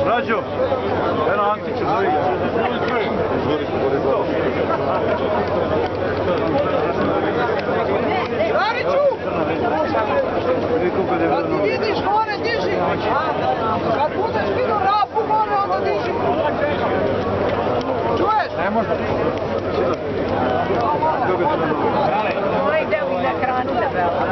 Rađo, eno Antiću, zove. Radiću! Kad ti vidiš gore, diži! Kad budeš vidio rapu gore, onda diži! Čuješ? Ne može. Ovo ide u na ekranu debela.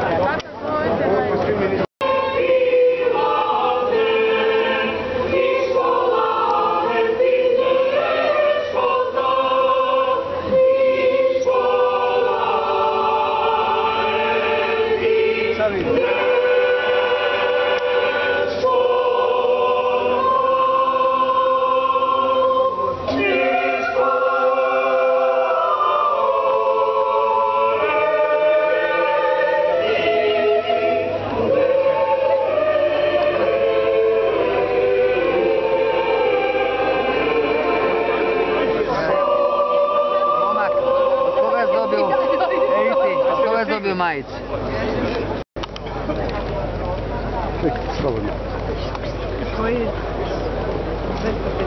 Dobio majicu. Slobodno. Koji je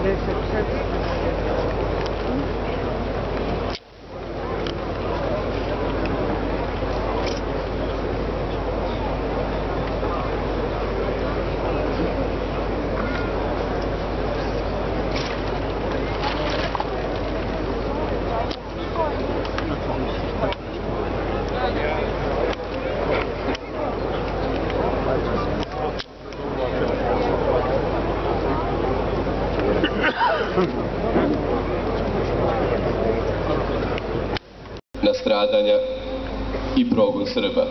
250. Na stradanja i progon Srba.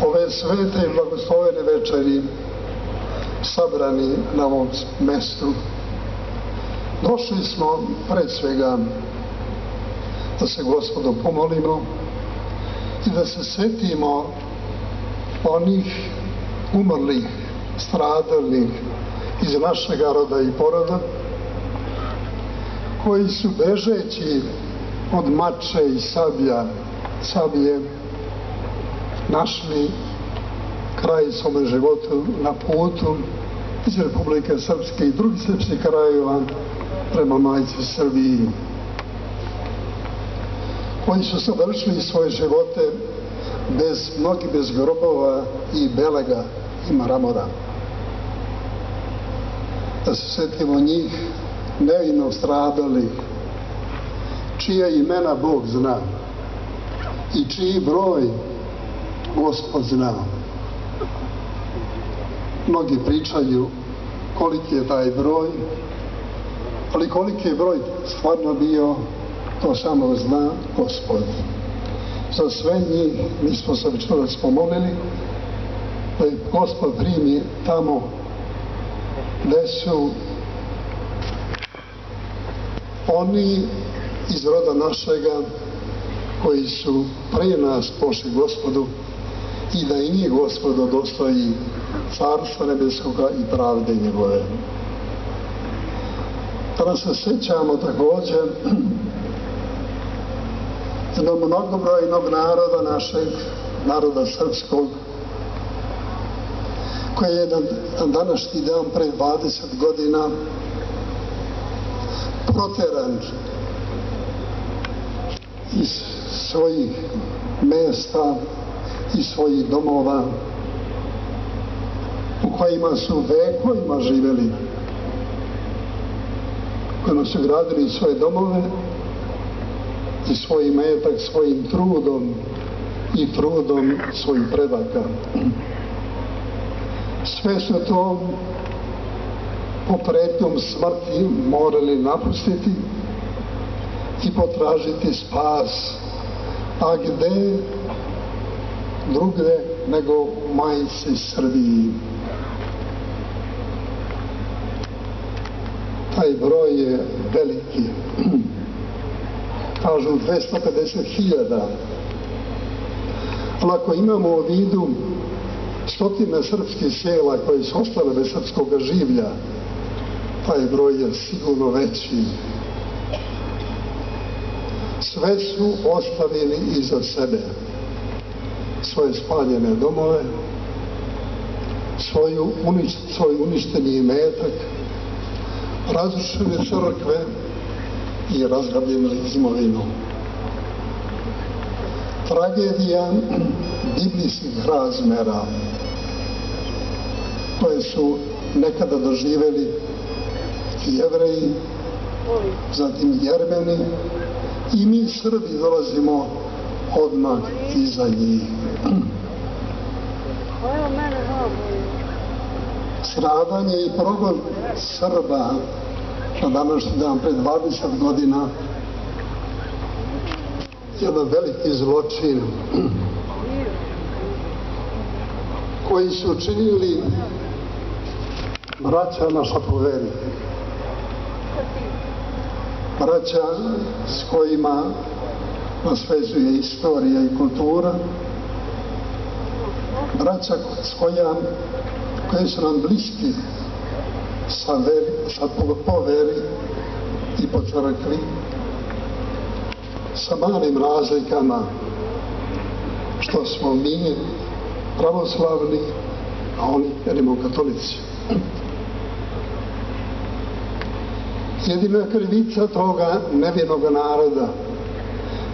Ove svete i blagoslovene večeri sabrani na ovom mestu došli smo pre svega da se Gospodu pomolimo i da se setimo onih umrlih, stradalih iz našeg roda i poroda, koji su bežeći od mače i sablje našli kraj svome životu na putu iz Republike Srpske i drugih srpskih krajeva prema majci Srbiji, koji su završili svoje živote mnogi bez grobova i belega i mramora. Da se setimo njih nevino stradalih, čija imena Bog zna i čiji broj Gospod zna. Mnogi pričaju koliki je taj broj, ali koliki je broj stvarno bio, to samo zna Gospod. Za sve njih mi smo se večeras pomolili da ih Gospod primi tamo gde su oni iz roda našega koji su pre nas pošli Gospodu i da i njih Gospod dostoji Carstva nebeskoga i pravde njegove. Kada se sećamo također jednog mnogobrojnog naroda našeg, naroda srpskog, koji je na današnji dan pre 20 godina proteran iz svojih mesta i svojih domova u kojima su vekovima živjeli, kojima su gradili svoje domove i svoj imetak svojim trudom i trudom svojih predaka. Sve su to po pretnjom smrti morali napustiti i potražiti spas, a gde drugde nego u majci Srbiji. Taj broj je veliki. Kažu 250.000. Ali ako imamo u vidu stotine srpskih sela koje su ostale bez srpskog življa, taj broj je sigurno veći. Sve su ostavili iza sebe svoje spaljene domove, svoj uništeni imetak, razrušene crkve i razgrabljenu imovinu. Tragedija biblijskih razmera koje su nekada doživjeli Jevreji, zatim Jermeni i mi Srbi dolazimo odmah iza njih. Stradanje i progon Srba na današnji dan pred 20 godina jedan veliki zločin koji su učinili braća naša po veri. Braća s kojima nas vezuje istorija i kultura, braća koje su nam bliski po veri i po crkvi, sa malim razlikama što smo mi pravoslavni, a oni rimokatolici. Jedina krivica toga nevinog naroda,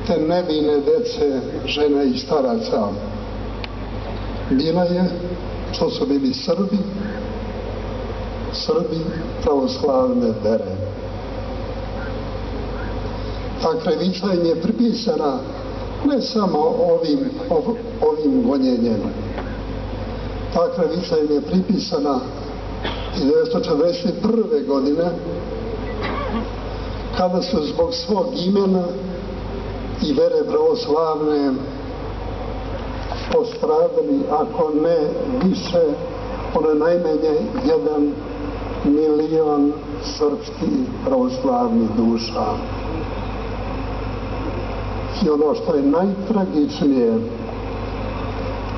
te nevine dece, žena i staraca, bila je što su bili Srbi pravoslavne vere. Ta krivica im je pripisana ne samo ovim gonjenjem. Ta krivica im je pripisana 1941. godine, kada su zbog svog imena i vere pravoslavne postradali, ako ne više, ono najmanje 1 milion srpskih pravoslavnih duša. I ono što je najtragičnije,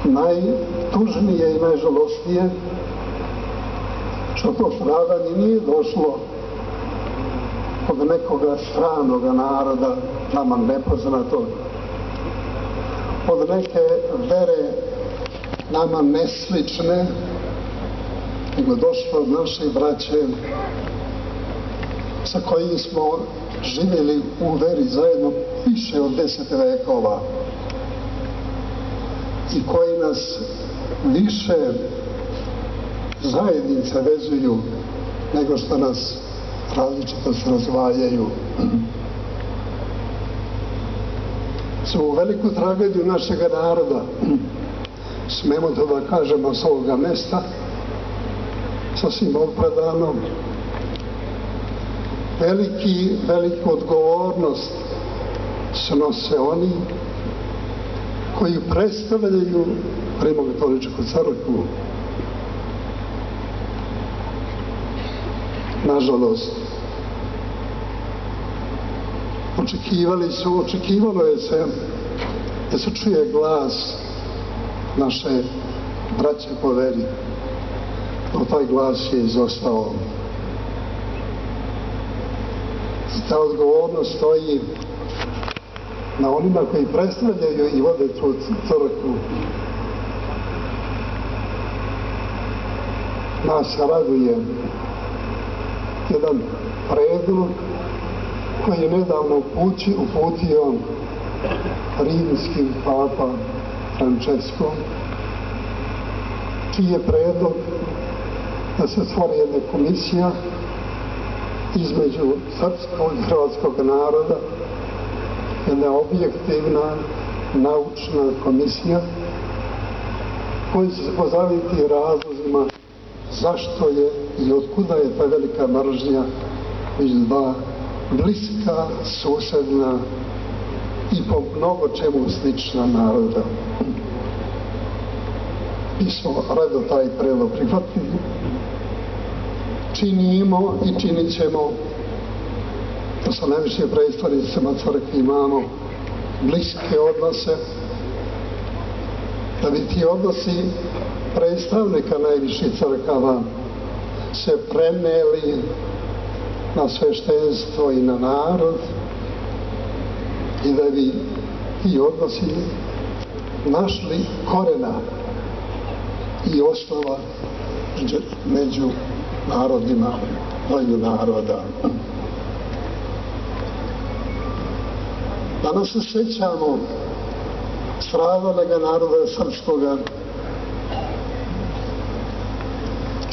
najtužnije i najžalostnije, što to stradanje nije došlo od nekoga stranoga naroda, nama nepoznatog, od neke vere nama neslične, nego došlo od naše braće sa kojim smo živjeli u veri zajedno više od 10 vekova i koji nas više zajednice vezuju nego što nas različitost razvajaju. Su veliku tragediju našeg naroda, smemo to da kažemo s ovoga mesta, sasvim opravdano, veliku odgovornost snose oni koji predstavljaju Rimokatoličku crkvu. Nažalost, očekivalo je se da se čuje glas naše braće po veri, no taj glas je izostao. Ta odgovornost stoji na onima koji predstavljaju i vode tu crkvu. Nas raduje jedan predlog koji je nedavno uputio rimski papa Francesco, čiji je predlog da se stvori jedna komisija između srpskog i hrvatskog naroda, jedna objektivna naučna komisija koja će se pozabaviti razlozima zašto je i otkuda je ta velika mržnja među dva bliska, susedna i po mnogo čemu slična naroda. Mi smo rado taj predlog prihvatili, činimo i činit ćemo, da sa najvišim predstavnicima crkve imamo bliske odnose, da bi ti odnosi predstavnika najviših crkava se preneli na sveštenstvo i na narod i da bi ti odnosi našli korena i osnova među narodima, dvoju naroda. Danas se sjećamo stradalega naroda srpskoga,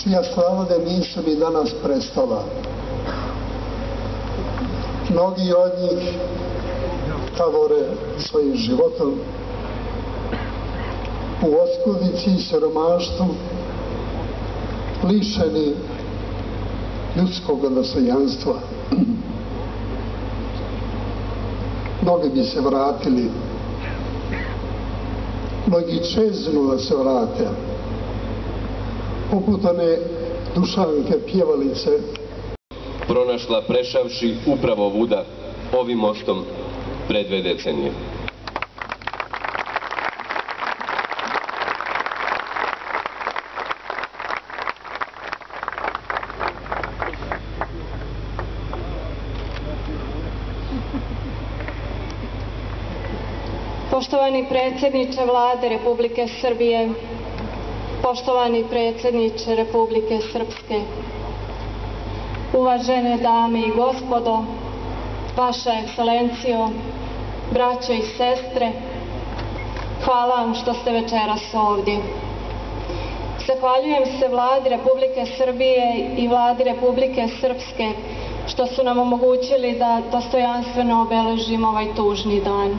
čija stradanja nisu ni danas prestala. Mnogi od njih tavore svojim životom u oskudici i siromaštvu, lišeni ljudskog dostojanstva. Mnogi bi se vratili, mnogi čeznu da se vrate, poput one dušanke pjevalice, pronašla prešavši upravo vuda ovim mostom pre 2 decenije. Poštovani predsjedniče Vlade Republike Srbije, poštovani predsjedniče Republike Srpske, uvažene dame i gospodo, vaša ekscelencijo, braćo i sestre, hvala vam što ste večeras ovdje. Zahvaljujem se Vladi Republike Srbije i Vladi Republike Srpske što su nam omogućili da dostojanstveno obeležimo ovaj tužni dan.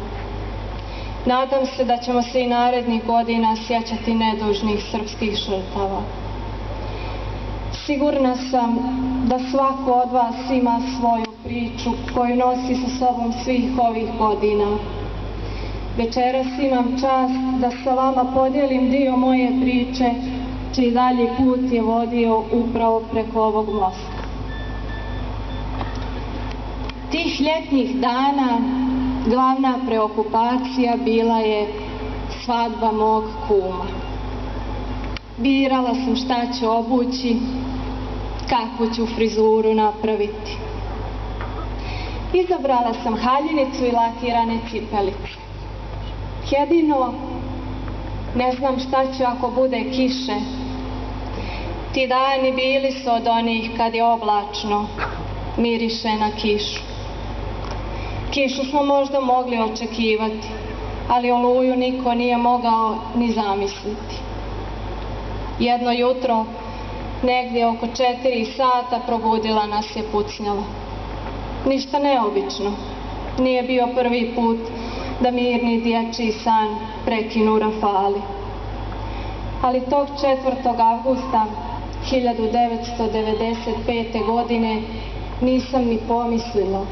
Nadam se da ćemo se i narednih godina sjećati nedužnih srpskih žrtava. Sigurna sam da svako od vas ima svoju priču koju nosi sa sobom svih ovih godina. Večeras imam čast da sa vama podijelim dio moje priče, čiji dalji put je vodio upravo preko ovog mosta. Tih ljetnih dana glavna preokupacija bila je svadba mog kuma. Birala sam šta ću obući, kakvu ću frizuru napraviti. Izabrala sam haljinicu i lakirane cipelice. Jedino, ne znam šta ću ako bude kiše. Ti dani bili su od onih kad je oblačno, miriše na kišu. Kišu smo možda mogli očekivati, ali oluju niko nije mogao ni zamisliti. Jedno jutro, negdje oko 4 sata, probudila nas je pucnjava. Ništa neobično. Nije bio prvi put da mirni dječji san prekinu rafali. Ali tog 4. avgusta 1995. godine nisam ni pomislila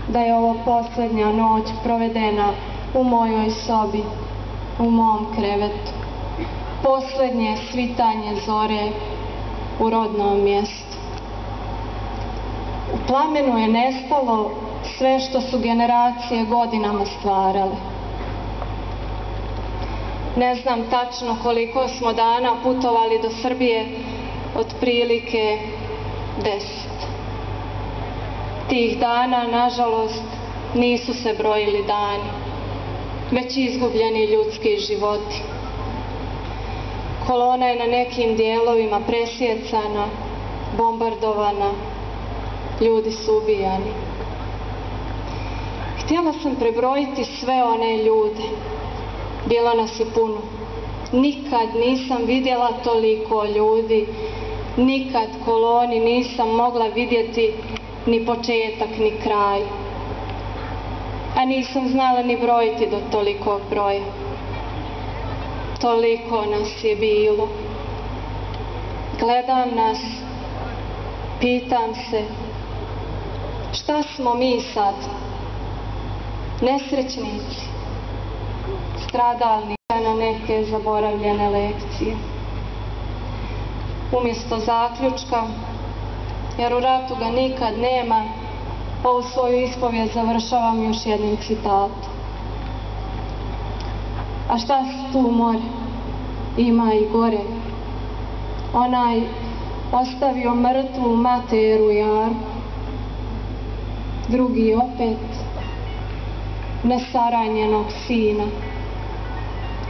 da je ovo posljednja noć provedena u mojoj sobi, u mom krevetu. Posljednje svitanje zore u rodnom mjestu. U plamenu je nestalo sve što su generacije godinama stvarale. Ne znam tačno koliko smo dana putovali do Srbije, otprilike 10. Tih dana, nažalost, nisu se brojili dani, već izgubljeni ljudski životi. Kolona je na nekim dijelovima presjecana, bombardovana, ljudi su ubijani. Htjela sam prebrojiti sve one ljude. Bilo nas je puno. Nikad nisam vidjela toliko ljudi, nikad koloni nisam mogla vidjeti ni početak ni kraj. A nisam znala ni brojiti do tolikog broja. Toliko nas je bilo. Gledam nas, pitam se, šta smo mi sad? Nesrećnici, stradalnici na neke zaboravljene lekcije. Umjesto zaključka, jer u ratu ga nikad nema, ovu svoju ispovijed završavam još jednim citatom. A šta se tu more? Ima i gore. Onaj ostavio mrtvu materu jarku, drugi opet nesaranjenog sina,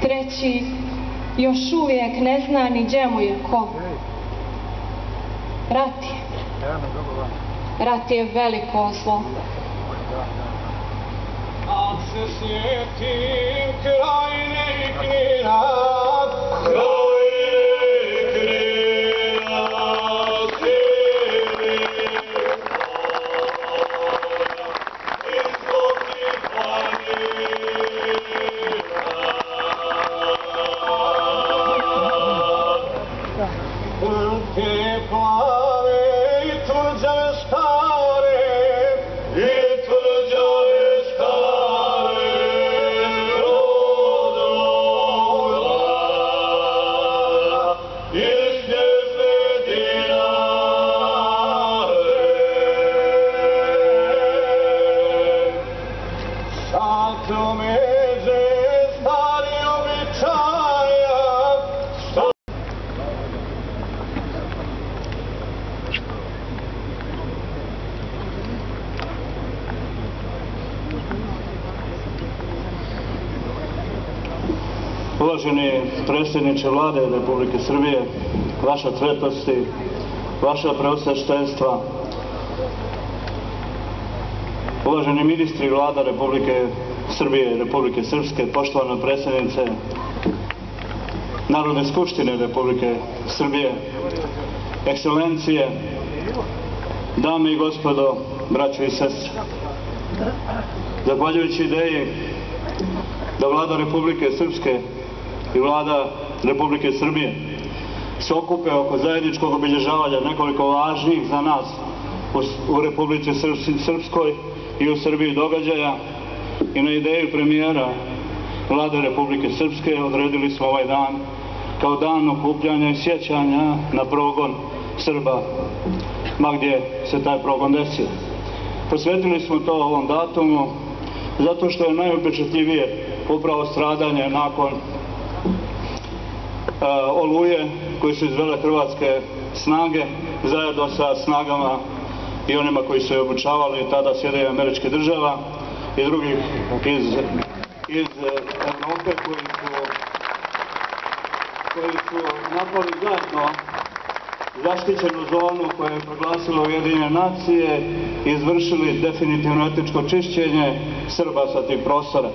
treći još uvijek ne zna ni gdje mu je ko. Rat je. Rat je veliko zlo. Kad se sjetim krajine i knina, Uvaženi predsjedniče Vlade Republike Srbije, vaša svetosti, vaša preosveštenstva, uvaženi ministri Vlada Republike Srbije i Republike Srpske, poštovana predsjednice Narodne skupštine Republike Srbije, ekscelencije, dame i gospodo, braćo i sestre. Zahvaljujući ideji da Vlada Republike Srpske i Vlada Republike Srbije se okupe oko zajedničkog obilježavanja nekoliko važnih za nas u Republici Srpskoj i u Srbiji događaja, i na ideju premijera Vlade Republike Srpske odredili smo ovaj dan kao dan okupljanja i sjećanja na progon Srba, ma gdje se taj progon desio. Posvetili smo to ovom datumu zato što je najupečatljivije upravo stradanje nakon Oluje koji su izvele hrvatske snage zajedno sa snagama i onima koji su je obučavali tada Sjedinjenih Američkih Država i drugih iz Evrope koji su napali zajedno zaštićenu zonu koju je proglasilo Ujedinjene nacije i izvršili definitivno etničko čišćenje Srba sa tih prostora.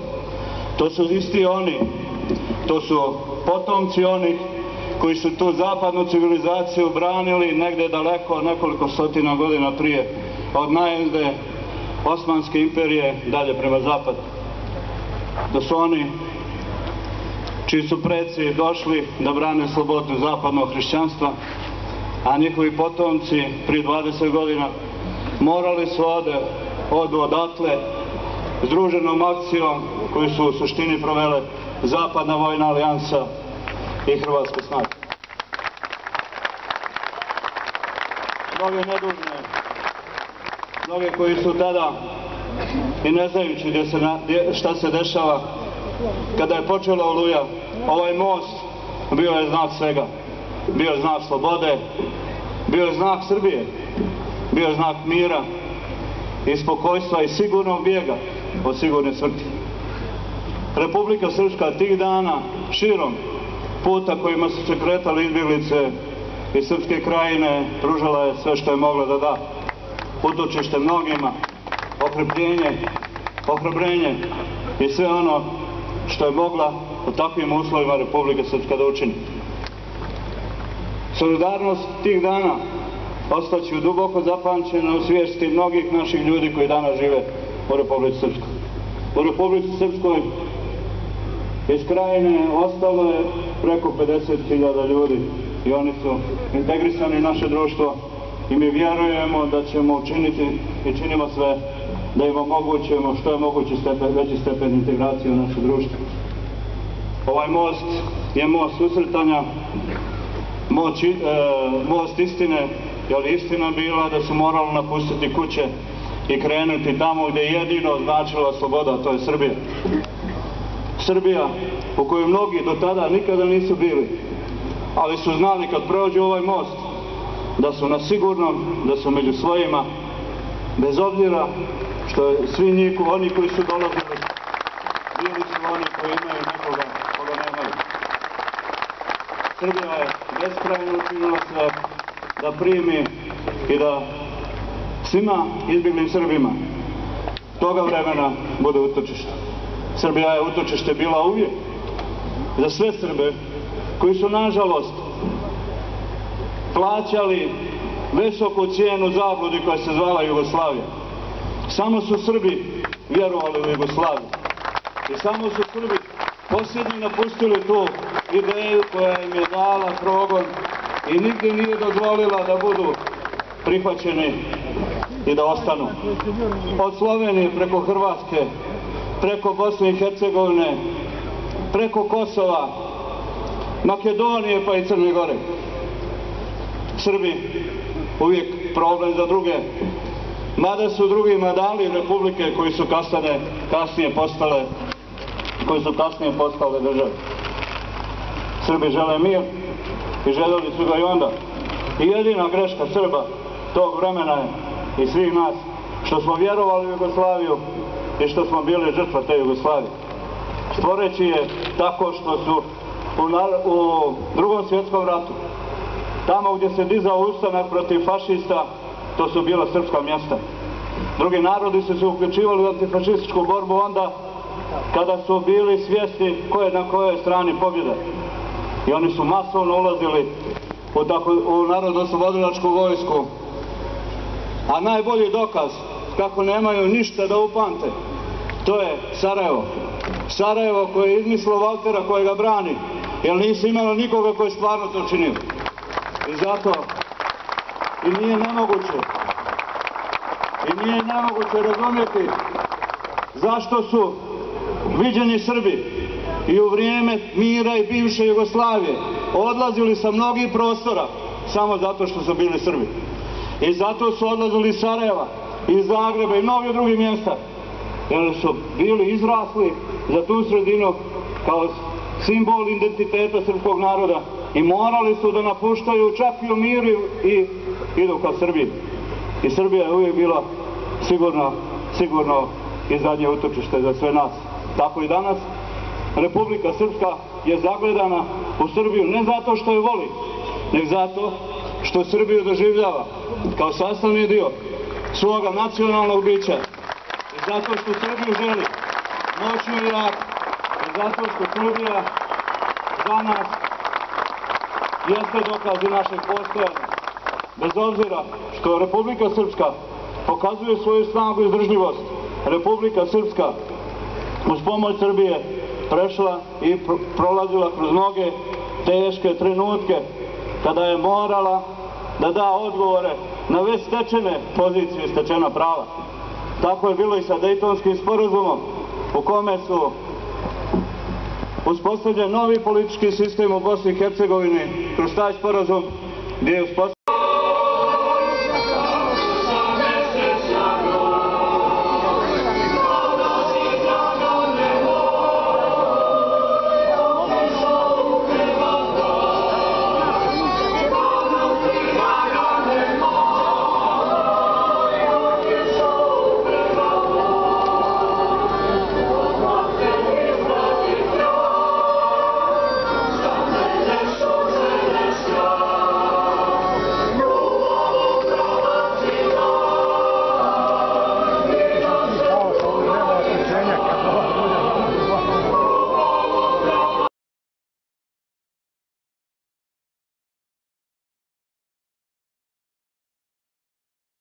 To su isti oni, to su potomci onih koji su tu zapadnu civilizaciju branili negde daleko nekoliko stotina godina prije od najezde Osmanske imperije dalje prema zapadu. To su oni čiji su preci došli da brane slobodu zapadnog hrišćanstva, a njihovi potomci prije 20 godina morali su odu odatle združenom akcijom koju su u suštini provele Zapadna vojna alijansa i hrvatske snage. Mnoge nedužne, mnoge koji su tada i ne znajući šta se dešava, kada je počela Oluja, ovaj most bio je znak svega. Bio je znak slobode, bio je znak Srbije, bio je znak mira i spokojstva i sigurnog bijega od sigurne smrti. Republika Srpska tih dana širom puta kojima su se kretali izbjeglice iz Srpske krajine pružala je sve što je mogla da da. Utočište mnogima, ohrabrenje i sve ono što je mogla u takvim uslovima Republika Srpska da učini. Solidarnost tih dana ostaće duboko zapamćena u svijesti mnogih naših ljudi koji danas žive u Republici Srpskoj. U Republici Srpskoj iz krajine ostalo je preko 50.000 ljudi i oni su integrisani u naše društvo i mi vjerujemo da ćemo učiniti i činimo sve da im omogućimo što je mogući veći stepen integracije u naše društvo. Ovaj most je most susretanja, most istine, jer je istina bila da su morali napustiti kuće i krenuti tamo gdje je jedino značila sloboda, a to je Srbija. Srbija u kojoj mnogi do tada nikada nisu bili, ali su znali kad prođu ovaj most da su na sigurnom, da su među svojima, bez obzira što svi oni koji su dolazili bili su oni koji imaju nekoga koga nemaju. Srbija je beskrajno učinila sve da primi i da svima izbjeglim Srbima toga vremena bude utočište. Srbija je utočište bila uvijek za sve Srbe koji su nažalost plaćali visoku cijenu zabludi koja se zvala Jugoslavija. Samo su Srbi vjerovali u Jugoslaviju i samo su Srbi posljednji napustili tu ideju koja im je dala progon i nigdje nije dozvolila da budu prihvaćeni i da ostanu. Od Slovenije preko Hrvatske, preko Bosne i Hercegovine, preko Kosova, Makedonije pa i Crne Gore. Srbi uvijek problem za druge, mada su drugima dali republike koji su kasnije postale države. Srbi žele mir i željeli su ga i onda. I jedina greška Srba tog vremena je i svih nas što smo vjerovali u Jugoslaviju i što smo bili žrtva te Jugoslavije. Stvoreći je tako što su u Drugom svjetskom ratu, tamo gdje se dizao ustanak protiv fašista, to su bila srpska mjesta. Drugi narodi su se uključivali u antifašističku borbu onda kada su bili svjesni ko je na kojoj strani pobjede. I oni su masovno ulazili u narodnooslobodilačku vojsku. A najbolji dokaz kako nemaju ništa da upamte, to je Sarajevo. Sarajevo koje je izmislilo Valtera koji ga brani, jer nisu imali nikoga koji je stvarno to činio. I zato i nije nemoguće razumjeti zašto su viđeni Srbi i u vrijeme mira i bivše Jugoslavije odlazili sa mnogih prostora samo zato što su bili Srbi. I zato su odlazili iz Sarajeva, iz Zagreba i mnogih drugih mjesta. jer su bili izrasli za tu sredinu kao simbol identiteta srpskog naroda i morali su da napuštaju čak i u miru i idu ka Srbiji. I Srbija je uvijek bila sigurno i zadnje utočište za sve nas. Tako i danas Republika Srpska je zagledana u Srbiju ne zato što je voli, nego zato što Srbiju doživljava kao sastavni dio svoga nacionalnog bića. I zato što Srbiju želi moćnu i jaku. I zato što Srbija za nas jeste dokaz i našeg postojanja. Bez obzira što Republika Srpska pokazuje svoju snagu i izdržljivost, Republika Srpska uz pomoć Srbije prešla i prolazila kroz mnoge teške trenutke kada je morala da da odgovore na već stečene pozicije i stečena prava. Tako je bilo i sa Dejtonskim sporazumom u kome su uspostavljen novi politički sistem u Bosni i Hercegovini kroz taj sporazum gdje je uspostavljen